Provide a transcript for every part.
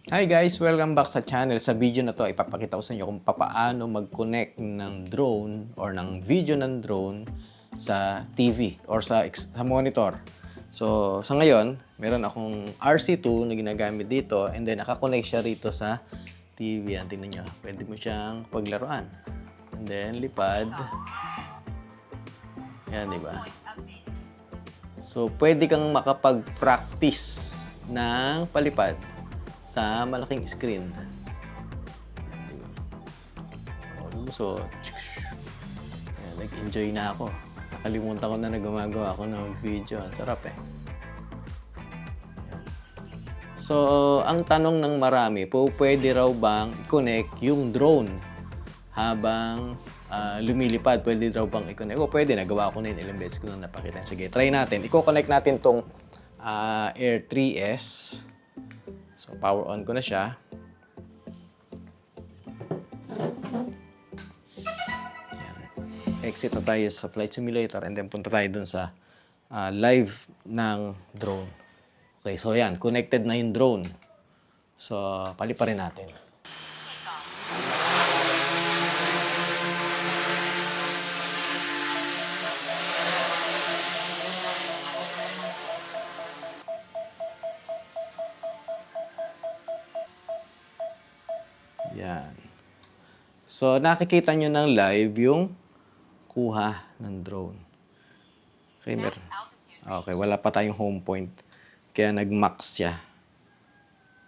Hi guys! Welcome back sa channel. Sa video na to, ipapakita ko sa inyo kung paano mag-connect ng drone or ng video ng drone sa TV or sa monitor. So, sa ngayon, meron akong RC2 na ginagamit dito and then nakakonect siya rito sa TV. Yan, tingnan nyo. Pwede mo siyang paglaruan. And then, lipad. Yan, di ba? So, pwede kang makapag-practice ng palipad sa malaking screen. So, nag-enjoy na ako. Nakalimutan ko na gumagawa ako ng video. Ang sarap eh. So, ang tanong ng marami, pwede raw bang i-connect yung drone habang lumilipad? Pwede raw bang i-connect? O pwede, nagawa ko na yun. Ilang beses ko na napakita. Sige, try natin. I-connect natin tong Air 3S. So, power on ko na siya. Exit na tayo sa flight simulator and then punta tayo dun sa live ng drone. Okay, so yan. Connected na yung drone. So, paliparin natin. Yan. So, nakikita nyo ng live yung kuha ng drone. Okay, okay, wala pa tayong home point. Kaya nag-max siya.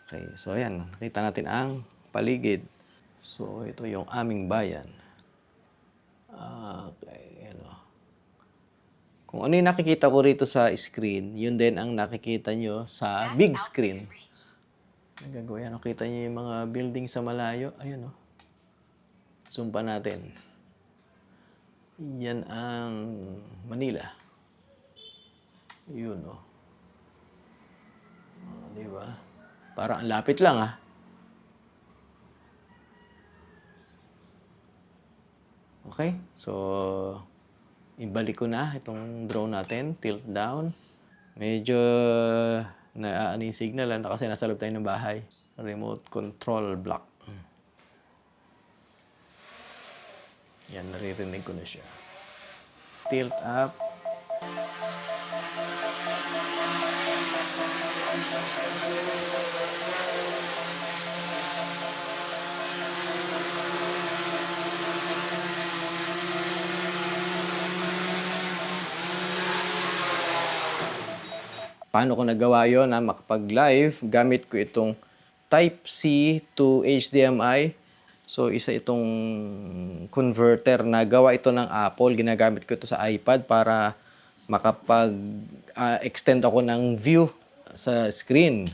Okay, so ayan. Nakita natin ang paligid. So, ito yung aming bayan. Okay, ano. Kung ano yung nakikita ko rito sa screen, yun din ang nakikita nyo sa big screen. Nagagawin. Nakita nyo yung mga building sa malayo. Ayun, oh. Zoom pa natin. Yan ang Manila. Yun, oh. Diba? Parang ang lapit lang, ah. Okay? So, ibalik ko na itong drone natin. Tilt down. Medyo ano yung signal kasi nasa loob tayo ng bahay. Remote control block. Yan, naririnig ko na siya. Tilt up. Paano ko nagawa yun na makapag-live? Gamit ko itong Type-C to HDMI. So, isa itong converter na gawa ito ng Apple. Ginagamit ko ito sa iPad para makapag-extend ako ng view sa screen.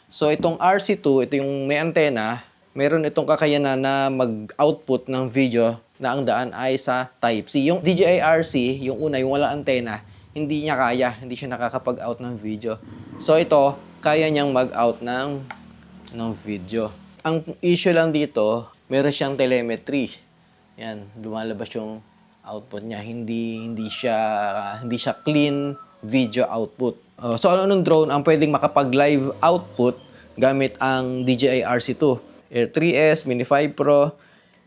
So, itong RC2, ito yung may antena, meron itong kakayanan na mag-output ng video na ang daan ay sa Type-C. Yung DJI RC, yung una, yung wala antena, hindi niya kaya, hindi siya nakakapag-out ng video. So, ito, kaya niyang mag-out ng video. Ang issue lang dito, meron siyang telemetry. Yan, lumalabas yung output niya. Hindi siya clean video output. So ano nung drone ang pwedeng makapag-live output gamit ang DJI RC2, Air 3S, Mini 5 Pro,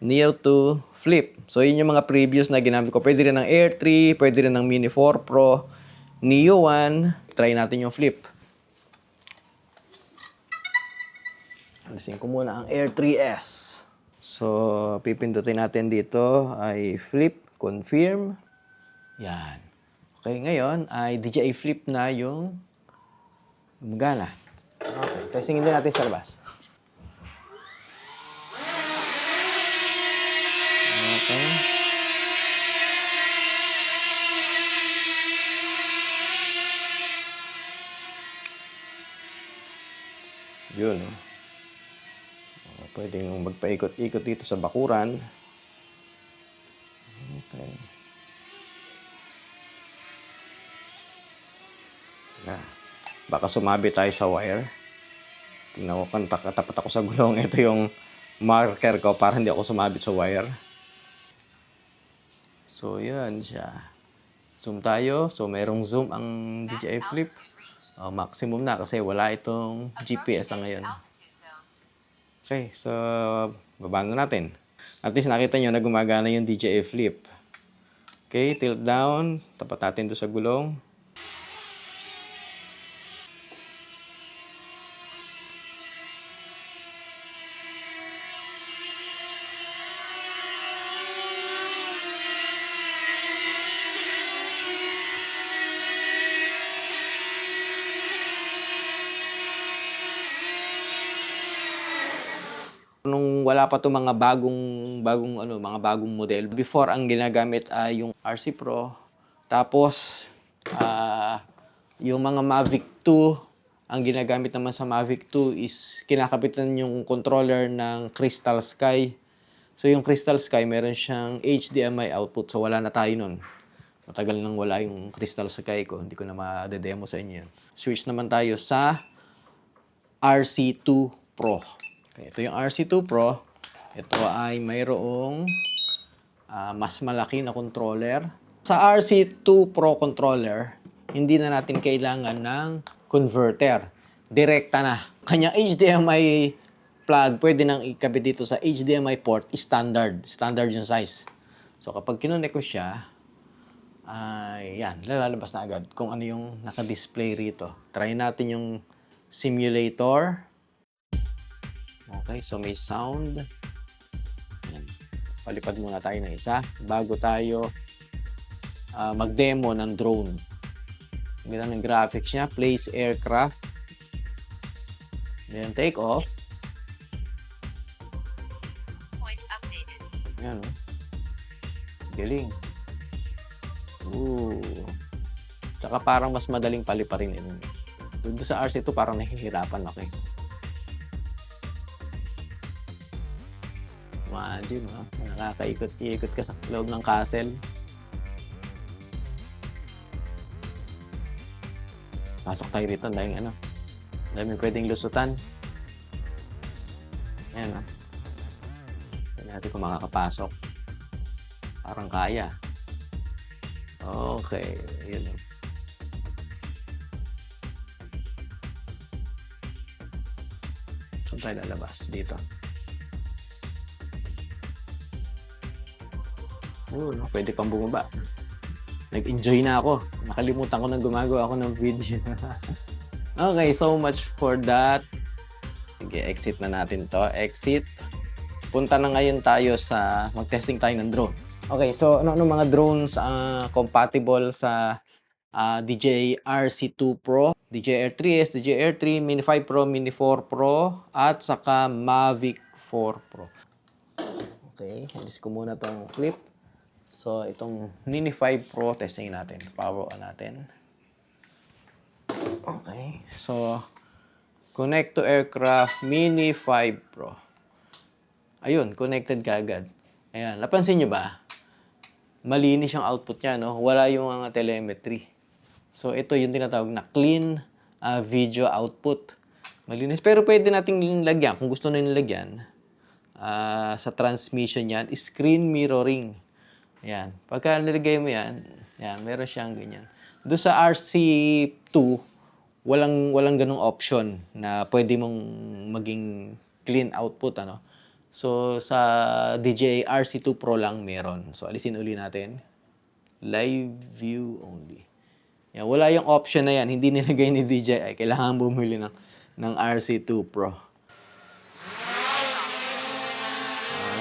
Neo 2, Flip. So yun yung mga previous na ginamit ko. Pwede rin ng Air 3, pwede rin ng Mini 4 Pro, Neo 1. Try natin yung Flip. Alisin ko muna ang Air 3S. So, pipindutin natin dito ay flip, confirm. Yan. Okay, ngayon ay DJI Flip na yung gumagana. Okay, testingin din natin sa labas. Okay. Yun, oh. Pwedeng magpaikot-ikot dito sa bakuran. Okay. Na. Baka sumabi tayo sa wire. Tingnan ko, katapat ako sa gulong. Ito yung marker ko para hindi ako sumabit sa wire. So, yan siya. Zoom tayo. So, merong zoom ang DJI Flip. Maximum na kasi wala itong GPS ngayon. Okay, so baba na natin. At least nakita nyo na gumagana yung DJI Flip. Okay, tilt down. Tapat natin doon sa gulong. Nung wala pa 'tong mga mga bagong model. Before ang ginagamit ay yung RC Pro. Tapos yung mga Mavic 2, ang ginagamit naman sa Mavic 2 is kinakapitan yung controller ng Crystal Sky. So yung Crystal Sky, meron siyang HDMI output. So wala na tayo nun. Matagal nang wala yung Crystal Sky ko. Hindi ko na ma-demo sa inyo yan. Switch naman tayo sa RC2 Pro. Okay, ito yung RC2 Pro. Ito ay mayroong mas malaki na controller. Sa RC2 Pro controller, hindi na natin kailangan ng converter. Direkta na. Kanyang HDMI plug, pwede nang ikabit dito sa HDMI port, standard. Standard yung size. So kapag kinonect ko siya, yan, lalabas na agad kung ano yung naka-display rito. Try natin yung simulator. Okay, so may sound. Yan. Palipad muna tayo ng isa bago tayo mag-demo ng drone. Ganda ng graphics niya. Place aircraft. Then take off. Point updated. Yan, oh. Galing. Ooh. Tsaka parang mas madaling paliparin ito. Doon sa RC2 parang nahihirapan ako eh. Imagine, ha? Nakakaikot-ikot ka sa loob ng castle. Pasok tayo dito dahil ano. Dahil may pwedeng lusutan. Ayan, ha? Tignan natin kung makakapasok. Parang kaya. Okay. Yun, oh. Saan tayo lalabas? Dito. No? Pwede pang bumaba. Nag-enjoy na ako. Nakalimutan ko na gumagawa ako ng video. Okay, so much for that. Sige, exit na natin to. Exit. Punta na ngayon tayo sa mag-testing tayo ng drone. Okay, so ano mga drones compatible sa DJI RC2 Pro, DJI Air 3S, DJI Air 3, Mini 5 Pro, Mini 4 Pro, at saka Mavic 4 Pro. Okay, alis ko muna tong flip. So, itong Mini 5 Pro, testing natin. Power on natin. Okay, so, connect to aircraft Mini 5 Pro. Ayun, connected ka agad. Ayan, napansin nyo ba? Malinis yung output niya, no? Wala yung mga telemetry. So, ito yung tinatawag na clean video output. Malinis. Pero pwede nating lagyan, kung gusto na nilagyan, sa transmission yan, screen mirroring. Ayan. Pagka nilagay mo yan, meron siyang ganyan. Doon sa RC2, walang ganung option na pwede mong maging clean output, ano? So, sa DJI RC2 Pro lang meron. So, alisin uli natin. Live view only. Yan, wala yung option na yan. Hindi nilagay ni DJI. Kailangan bumili ng RC2 Pro.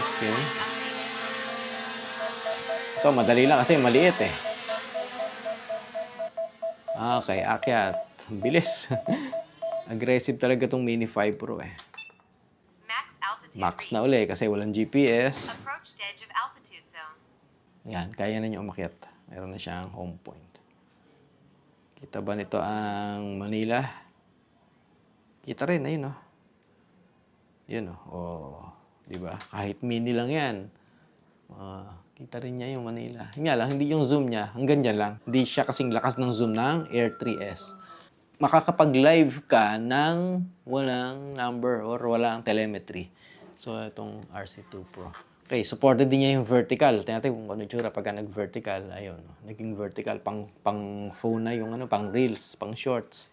Okay. Ito, madali lang kasi maliit eh. Okay, akyat. Bilis. Aggressive talaga tong Mini 5 Pro eh. Max na uli kasi walang GPS. Approached edge of altitude zone. Yan, kaya na niyo umakyat. Meron na siyang home point. Kita ba nito ang Manila? Kita rin, ayun oh. Yun oh. Oh, di ba? Kahit mini lang yan. Kita rin niya yung Manila. Nga lang, hindi yung zoom niya. Hanggang dyan lang. Hindi siya kasing lakas ng zoom ng Air 3S. Makakapag-live ka ng walang number or walang telemetry. So, itong RC2 Pro. Okay, supported din niya yung vertical. Tingnan natin kung ano tsura pagka nag-vertical. Ayun, naging vertical. Pang phone na yung pang reels, pang shorts.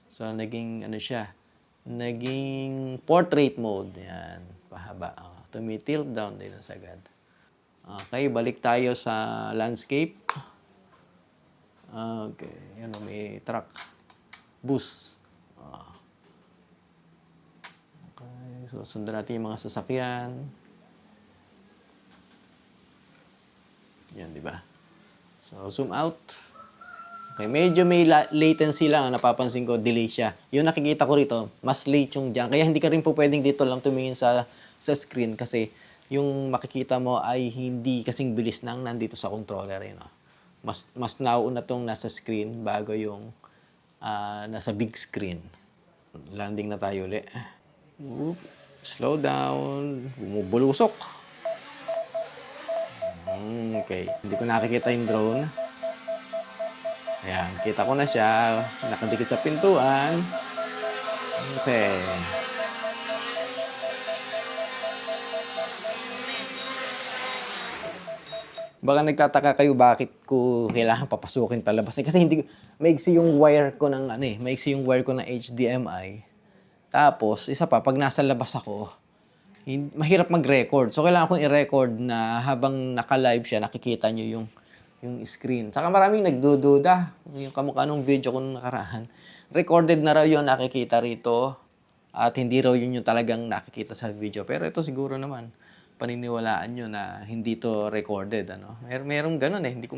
So, naging siya. naging portrait mode. Yan, pahaba. Tumitilt down din ang sagad. Okay, balik tayo sa landscape. Okay, yan may truck. Bus. Okay, so sundan natin yung mga sasakyan. Yan, di ba? So, zoom out. Okay, medyo may latency lang. Napapansin ko, delay siya. Yung nakikita ko rito, mas late yung dyan. Kaya hindi ka rin po pwedeng dito lang tumingin sa screen kasi yung makikita mo ay hindi kasing bilis nang nandito sa controller. You know? Mas nauna tong nasa screen bago yung nasa big screen. Landing na tayo ulit. Slow down. Bumubulusok. Okay. Hindi ko nakikita yung drone. Ayan. Kita ko na siya. Nakadikit sa pintuan. Okay. Baka nagtataka kayo bakit ko kailangan papasukin palabas. Kasi hindi maigsi yung wire ko ng maigsi yung wire ko ng HDMI. Tapos, isa pa, pag nasa labas ako, mahirap mag-record. So, kailangan kong i-record na habang naka-live siya, nakikita nyo yung screen. Saka maraming nagdududa. Yung kamukha nung video ko nung nakaraan. Recorded na raw yun, nakikita rito. At hindi raw yun yung talagang nakikita sa video. Pero ito siguro naman, paniniwalaan nyo na hindi to recorded. Merong ganun eh. Hindi ko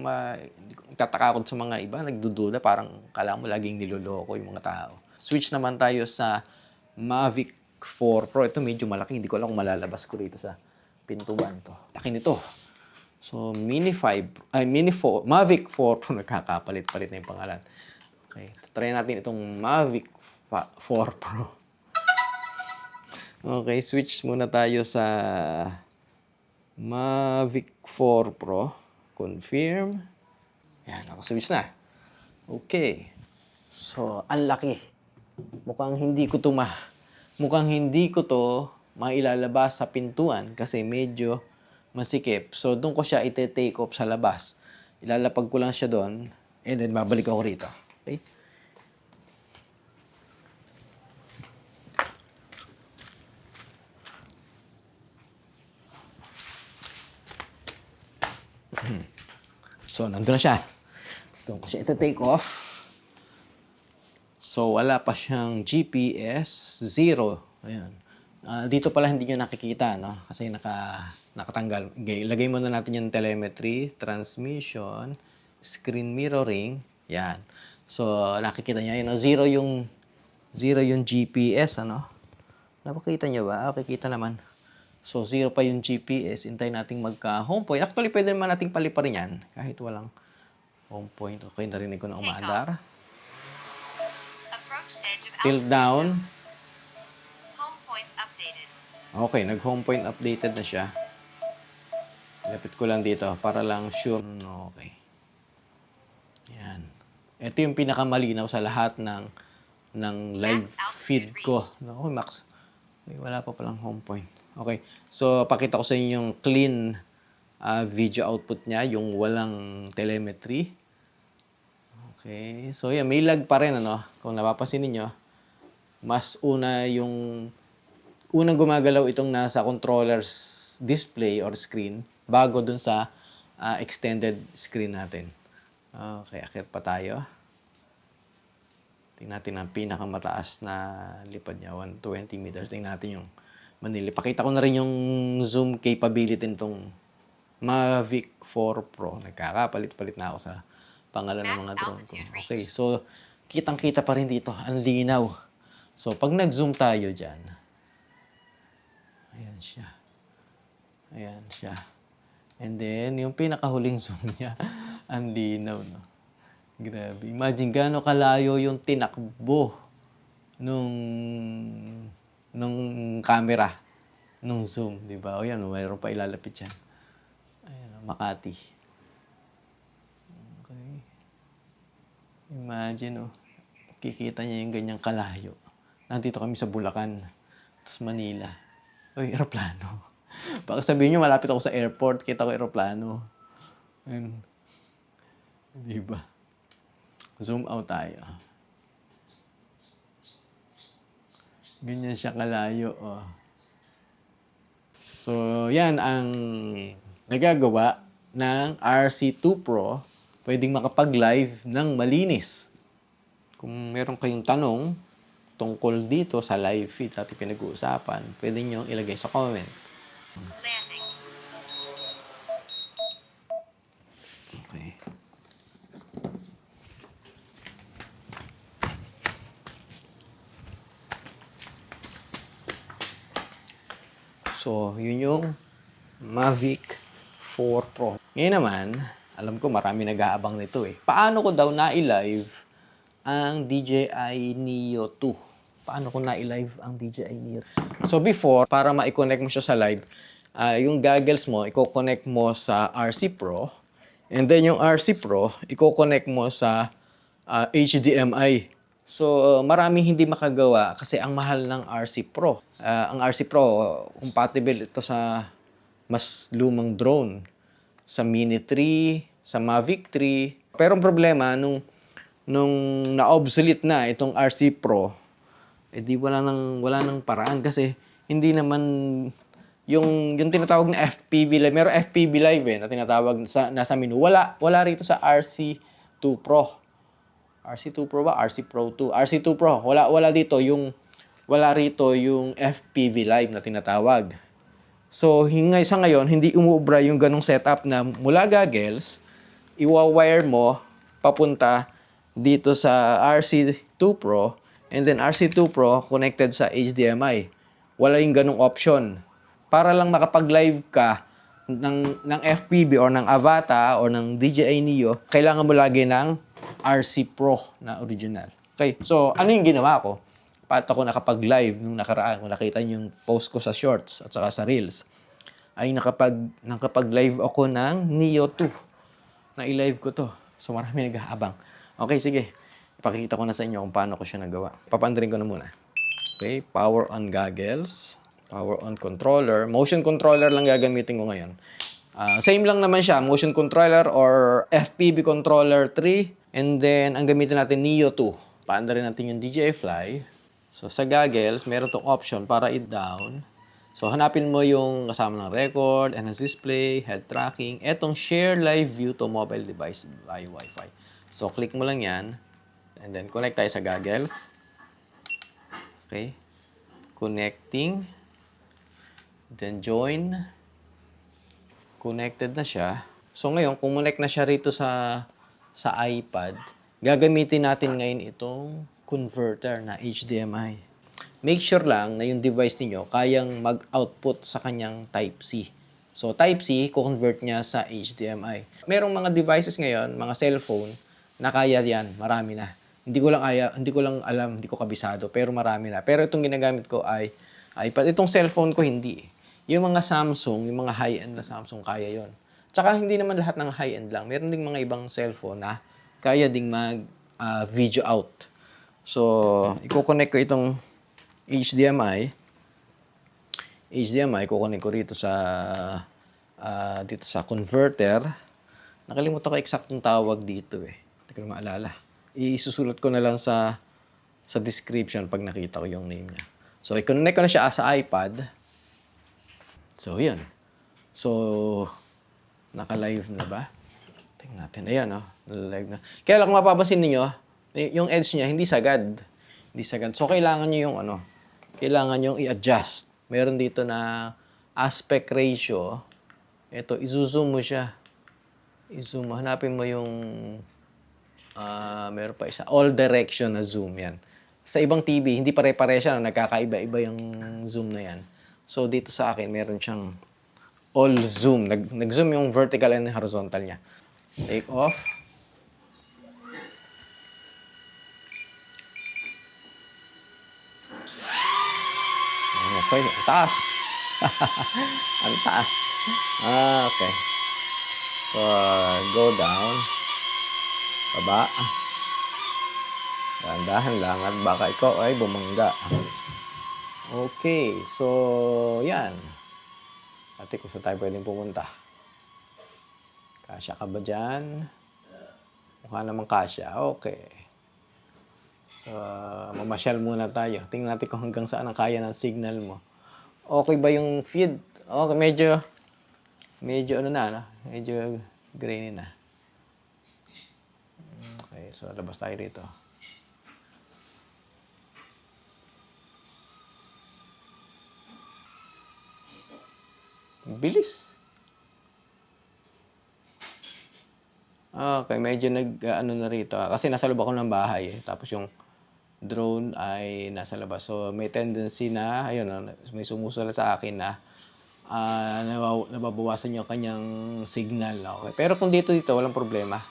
tatakakot sa mga iba. Nagdududa. Parang kala mo laging niloloko yung mga tao. Switch naman tayo sa Mavic 4 Pro. Ito medyo malaki. Hindi ko alam kung malalabas ko rito sa pintuan to. Laki nito. So, Mavic 4 Pro. Nagkakapalit-palit na yung pangalan. Okay. Try natin itong Mavic 4 Pro. Okay. Switch muna tayo sa Mavic 4 Pro. Confirm. Yan. Switch na. Okay. So, ang laki. Mukhang hindi ko to mailalabas sa pintuan kasi medyo masikip. So, doon ko siya ite-take off sa labas. Ilalapag ko lang siya doon and then babalik ako rito. Okay? So, nandun na siya. Doon ko siya ite-take off. So, wala pa siyang GPS, 0. Ayan. Dito pala hindi nyo nakikita, no? Kasi nakatanggal. Okay, ilagay muna natin yung telemetry, transmission, screen mirroring. Yan. So, nakikita nyo, yun, 0 yung GPS, ano? Napakita nyo ba? Okay, kita naman. So, 0 pa yung GPS. Hintay nating magka-home point. Actually, pwede naman nating paliparin yan. Kahit walang home point. Okay, narinig ko na umaandar. Tilt down. Home point updated. Okay, nag-home point updated na siya. Lapit ko lang dito para lang sure. Okay. Yan. Ito yung pinakamalinaw sa lahat ng live feed ko. Okay, Max. Okay, wala pa palang home point. Okay. So, pakita ko sa inyo yung clean video output niya, yung walang telemetry. Okay. So, yan. May lag pa rin, ano? Kung napapansin niyo mas unang gumagalaw itong nasa controller's display or screen bago dun sa extended screen natin. Okay, akit pa tayo. Tingnan natin ang pinakamataas na lipad niya, 120 meters. Tingnan natin yung manili. Pakita ko na rin yung zoom capability nitong Mavic 4 Pro. Nagkakapalit-palit na ako sa pangalan ng mga drone ko. Okay, so kitang-kita pa rin dito. Ang linaw. So, pag nag-zoom tayo dyan, ayan siya. Ayan siya. And then, yung pinakahuling zoom niya, ang linaw, no? Grabe. Imagine gaano kalayo yung tinakbo nung camera, nung zoom, di ba? O yan, mayroon pa ilalapit yan. Ayan, Makati. Okay. Imagine, kikita niya yung ganyang kalayo. Nandito kami sa Bulacan, tapos Manila. Uy, aeroplano. Baka sabihin nyo, malapit ako sa airport, kita ko aeroplano. Ayun. Diba? Zoom out tayo. Ganyan siya kalayo, oh. So, yan ang nagagawa ng RC2 Pro. Pwedeng makapag-live ng malinis. Kung meron kayong tanong tungkol dito sa live feed sa ating pinag-uusapan, pwede nyo ilagay sa comment. Landing. Okay. So, yun yung Mavic 4 Pro. Ngayon naman, alam ko marami nag-aabang nito eh. Paano ko daw na-live ang DJI Neo 2? Paano ko na-live ang DJI Neo? So before, para ma-connect mo siya sa live, yung goggles mo, i-connect mo sa RC Pro. And then yung RC Pro, i-connect mo sa HDMI. So, maraming hindi makagawa kasi ang mahal ng RC Pro. Ang RC Pro, compatible ito sa mas lumang drone. Sa Mini 3, sa Mavic 3. Pero ang problema, nung na-obsolete na itong RC Pro, edi wala nang paraan kasi hindi naman yung tinatawag na FPV live. Meron FPV live na tinatawag nasa menu. Wala rito sa RC2 Pro. RC2 Pro ba? RC Pro 2. RC2 Pro. Wala rito yung FPV live na tinatawag. So, sa ngayon, hindi umuubra yung ganong setup na mula goggles, iwa-wire mo papunta dito sa RC2 Pro, and then RC2 Pro connected sa HDMI. Wala yung ganong option. Para lang makapag-live ka ng FPV or ng Avata or ng DJI Neo, kailangan mo lagi ng RC Pro na original. Okay, so ano yung ginawa ko? Paano ako nakapag-live nung nakaraan? Kung nakita niyo yung post ko sa shorts at saka sa reels, ay nakapag-live ako ng Neo 2. Na-live ko to. So marami nag-aabang. Okay, sige. Ipakikita ko na sa inyo kung paano ko siya nagawa. Papandarin ko na muna. Okay, power on goggles. Power on controller. Motion controller lang gagamitin ko ngayon. Same lang naman siya. Motion controller or FPV controller 3. And then, ang gamitin natin, Neo 2. Paandarin natin yung DJI Fly. So, sa goggles, meron tong option para i-down. So, hanapin mo yung kasama ng record, enhanced display, head tracking. Etong share live view to mobile device via Wi-Fi. So, click mo lang yan. And then, connect tayo sa goggles. Okay. Connecting. Then, join. Connected na siya. So, ngayon, kung connect na siya rito sa iPad, gagamitin natin ngayon itong converter na HDMI. Make sure lang na yung device niyo kayang mag-output sa kanyang Type-C. So, Type-C, convert niya sa HDMI. Merong mga devices ngayon, mga cellphone, na kaya yan. Marami na. Hindi ko lang alam, hindi ko kabisado, pero marami na. Pero itong ginagamit ko ay iPad. Itong cellphone ko, hindi. Yung mga Samsung, yung mga high-end na Samsung, kaya yon. Tsaka hindi naman lahat ng high-end lang. Meron ding mga ibang cellphone na kaya ding mag-video out. So, i-connect ko itong HDMI. Kukunin ko rito dito sa converter. Nakalimutan ko eksaktong tawag dito eh. Hindi ko na maalala. Isusulat ko na lang sa description pag nakita ko yung name niya. So, i-connect ko na siya sa iPad. So, yan. So, naka-live na ba? Tingnan natin. Ayan, oh. Naka-live na. Kaya lang kung mapapansin niyo, yung edge niya, hindi sagad. So, kailangan niyo yung kailangan nyo i-adjust. Meron dito na aspect ratio. Ito, i-zoom mo siya. I-zoom mo. Hanapin mo yung meron pa isa. All direction na zoom yan. Sa ibang TV, hindi pare-pare siya. Nagkakaiba-iba yung zoom na yan. So, dito sa akin, meron siyang all zoom. Nag-zoom yung vertical and horizontal niya. Take off. Okay, ang taas. Ang taas. Okay. So, go down. Baba. Dahan-dahan lang at baka ikaw ay bumangga. Okay, so, yan. Ate, kung saan tayo pwedeng pumunta? Kasya ka ba dyan? Mukha namang kasya. Okay. So, mamasyal muna tayo. Tingnan natin kung hanggang saan ang kaya ng signal mo. Okay ba yung feed? Okay, medyo ano na, no? Medyo grainy na. Okay, so labas tayo rito. Bilis. Okay, medyo ano na rito. Kasi nasa loob ako ng bahay. Tapos yung drone ay nasa labas. So, may tendency na, ayun, may sumusulat sa akin na nababawasan yung kanyang signal. Okay. Pero kung dito, walang problema.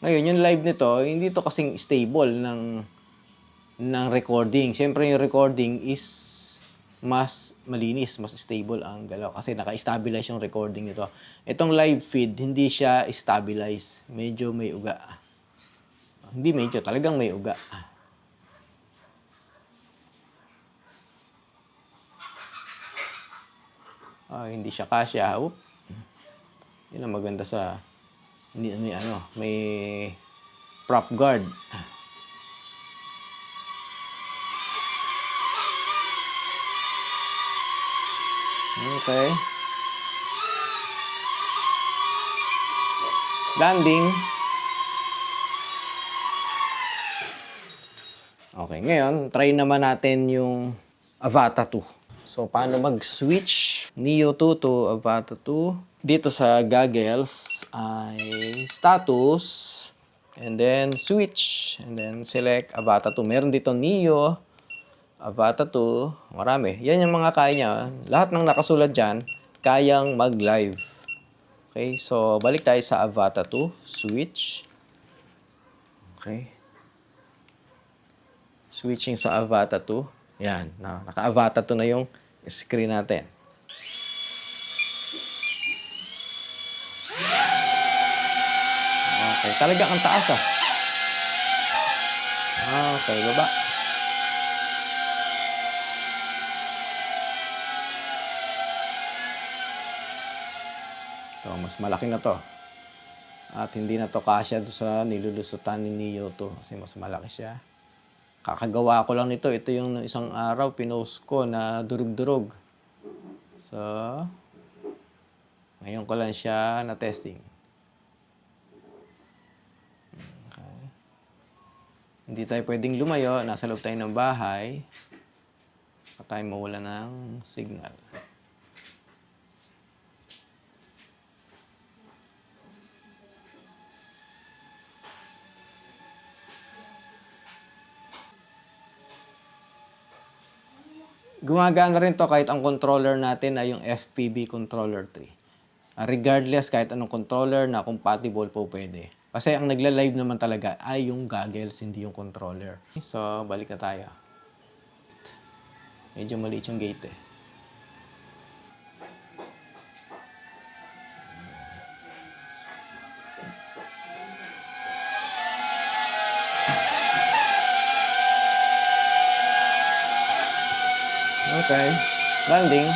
Ngayon, yung live nito, hindi to kasing stable ng recording. Siyempre, yung recording is mas malinis, mas stable ang galaw kasi naka-stabilize yung recording nito. Itong live feed, hindi siya stabilize. Medyo may uga. Hindi medyo, talagang may uga. Hindi siya kasya. Oop. Yun ang maganda sa may prop guard. Okay. Landing. Okay, ngayon, try naman natin yung Avata 2. So, paano mag-switch Neo 2 to Avata 2? Dito sa goggles ay status, and then switch, and then select Avata 2. Meron dito Neo, Avata 2, marami. Yan yung mga kaya niya. Lahat ng nakasulat dyan, kayang mag-live. Okay, so balik tayo sa Avata 2. Switch. Okay. Switching sa Avata 2. Yan, naka-Avata 2 na yung screen natin. Okay, talaga ang taas ah. Okay, baba. So, mas malaki na to. At hindi na to kasya doon sa nilulusutan ni Neo 2 kasi mas malaki siya. Kakagawa ko lang nito. Ito yung isang araw pinost ko na durug-durug. So, ngayon ko lang siya na testing. Okay. Hindi tayo pwedeng lumayo. Nasa loob tayo ng bahay. Baka tayo mawala ng signal. Gumagana rin to kahit ang controller natin ay yung FPV Controller 3. Regardless, kahit anong controller na compatible po pwede. Kasi ang nagla-live naman talaga ay yung goggles, hindi yung controller. So, balik na tayo. Medyo maliit yung gate eh. Okay. Landing.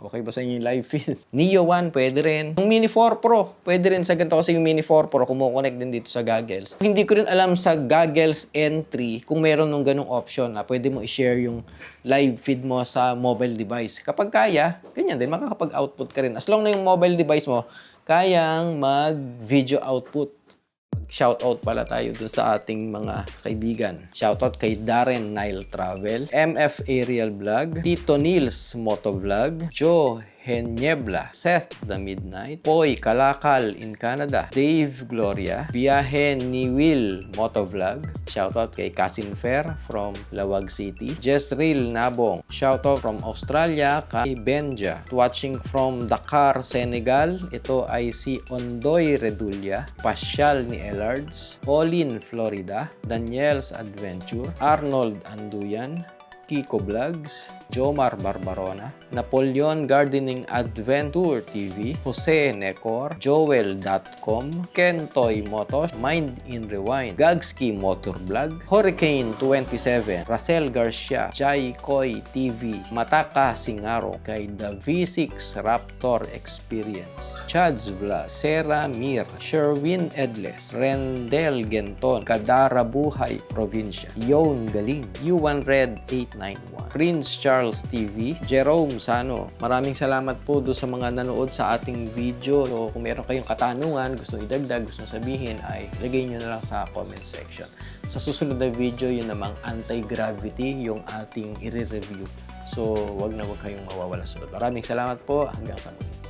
Okay ba sa inyo yung live feed? Neo 1, pwede rin. Yung Mini 4 Pro, pwede rin sa ganito kasi yung Mini 4 Pro, kumukonect din dito sa goggles. Hindi ko rin alam sa goggles N3 kung meron nung ganung option na pwede mo i-share yung live feed mo sa mobile device. Kapag kaya, ganyan din, makakapag-output ka rin. As long na yung mobile device mo, kayang mag-video output. Shoutout pala tayo dun sa ating mga kaibigan. Shoutout kay Darren Nile Travel, MF Aerial Vlog, Tito Nils Motovlog, Joe Heniebla, Seth The Midnight, Poy Kalakal in Canada, Dave Gloria, Biyahe ni Will Motovlog, shoutout kay Kasin Fair from Lawag City, Jessril Nabong, shoutout from Australia kay Benja, watching from Dakar, Senegal, ito ay si Ondoy Redulla, Pasyal ni Ellards, Pauline Florida, Daniel's Adventure, Arnold Anduyan, Kiko Vlogs, Jomar Barbarona, Napoleon Gardening Adventure TV, Jose Necor, Joel.com, Ken Toy Motos, Mind in Rewind, Gagski Motor Vlog, Hurricane 27, Racel Garcia, Jai Koy TV, Mataka Singaro, kay The V6 Raptor Experience, Chad's Vlog, Sarah Mir, Sherwin Edles, Rendel Genton, Kadara Buhay Provincia, Yon Galing, U1 Red 891, Prince Charles TV, Jerome Sano. Maraming salamat po do sa mga nanood sa ating video. So, kung meron kayong katanungan, gustong idagdag, gustong sabihin, ay lagay nyo na lang sa comment section. Sa susunod na video, yun namang anti-gravity yung ating i-review. So, wag na wag kayong mawawala sunod. Maraming salamat po. Hanggang sa muli.